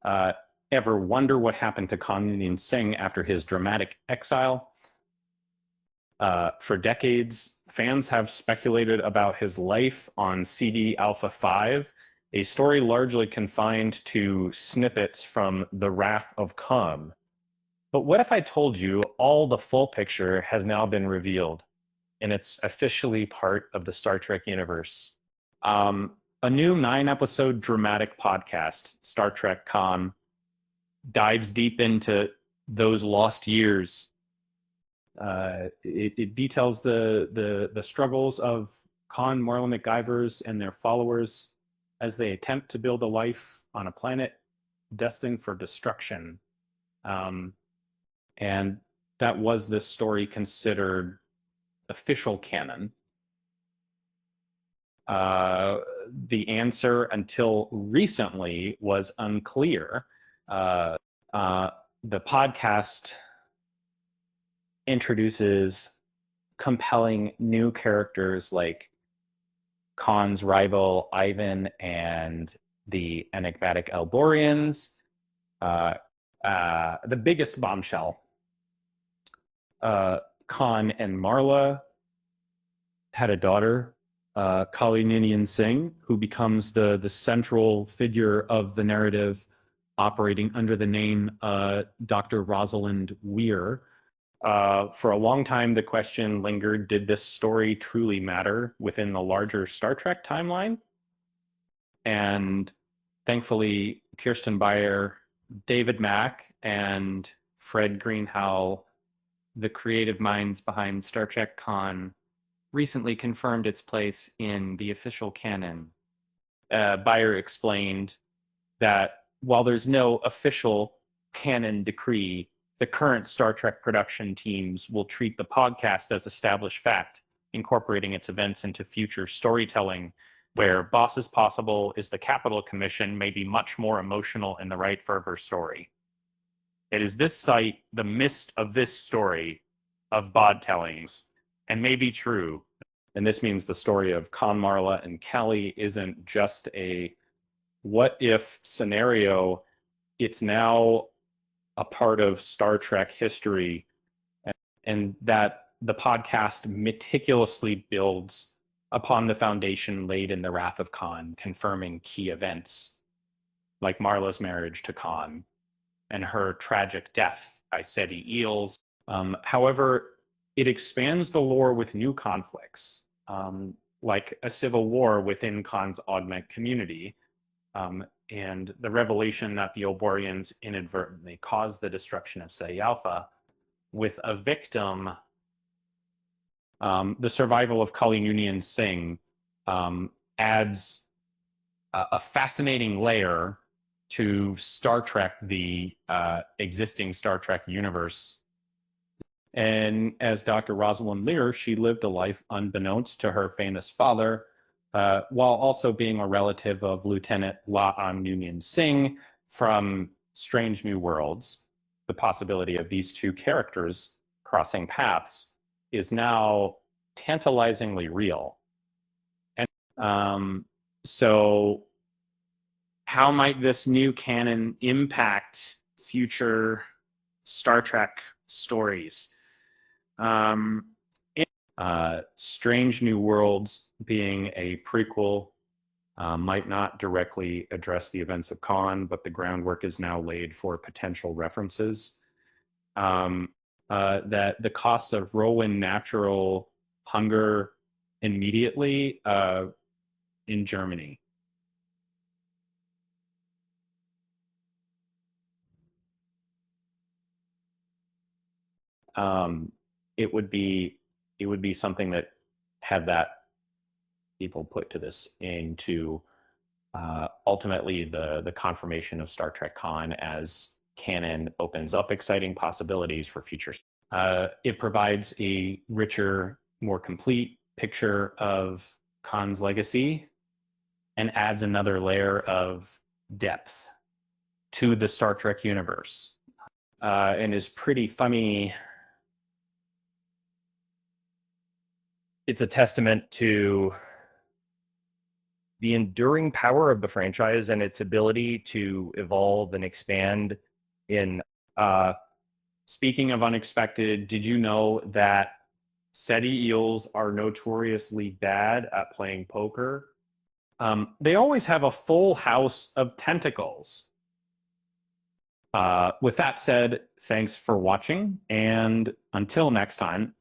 Uh, Ever wonder what happened to Khan Noonien Singh after his dramatic exile? For decades, fans have speculated about his life on Ceti Alpha V, a story largely confined to snippets from The Wrath of Khan. But what if I told you all the full picture has now been revealed and it's officially part of the Star Trek universe? A new 9-episode dramatic podcast, Star Trek Khan, dives deep into those lost years. It details the struggles of Khan, Marla McGivers, and their followers as they attempt to build a life on a planet destined for destruction. Um, and that was this story considered official canon. Uh, the answer until recently was unclear. Uh, uh, the podcast introduces compelling new characters like Khan's rival Ivan and the enigmatic Elborians. Uh, the biggest bombshell, uh, Khan and Marla had a daughter, Khan Noonien Singh, who becomes the central figure of the narrative, operating under the name Dr. Rosalind Weir. For a long time, the question lingered, did this story truly matter within the larger Star Trek timeline? And thankfully, Kirsten Beyer, David Mack, and Fred Greenhow, the creative minds behind Star Trek Con, recently confirmed its place in the official canon. Beyer explained that while there's no official canon decree, the current Star Trek production teams will treat the podcast as established fact, incorporating its events into future storytelling, where Boss is Possible is the Capital Commission may be much more emotional in the right fervor story. It is this site, the mist of this story of bod tellings, and may be true. And this means the story of Khan, Marla, and Kelly isn't just a what if scenario, it's now a part of Star Trek history, and that the podcast meticulously builds upon the foundation laid in The Wrath of Khan, confirming key events like Marla's marriage to Khan and her tragic death by Ceti Eels. However, it expands the lore with new conflicts, like a civil war within Khan's augment community, and the revelation that the Oborians inadvertently caused the destruction of Ceti Alpha, with a victim, the survival of Khan Noonien Singh, adds a fascinating layer to Star Trek, the existing Star Trek universe. And as Dr. Rosalind Lear, she lived a life unbeknownst to her famous father, while also being a relative of Lieutenant Khan Noonien Singh from Strange New Worlds. The possibility of these two characters crossing paths is now tantalizingly real. And so how might this new canon impact future Star Trek stories? Strange New Worlds, being a prequel, might not directly address the events of Khan, but the groundwork is now laid for potential references. That the costs of Rowan natural hunger immediately in Germany. Um, it would be something that had that people put to this into ultimately the confirmation of Star Trek Con as canon opens up exciting possibilities for future. It provides a richer, more complete picture of Khan's legacy and adds another layer of depth to the Star Trek universe, and is pretty funny. It's a testament to the enduring power of the franchise and its ability to evolve and expand in. Speaking of unexpected, did you know that Ceti eels are notoriously bad at playing poker? They always have a full house of tentacles. With that said, thanks for watching, and until next time,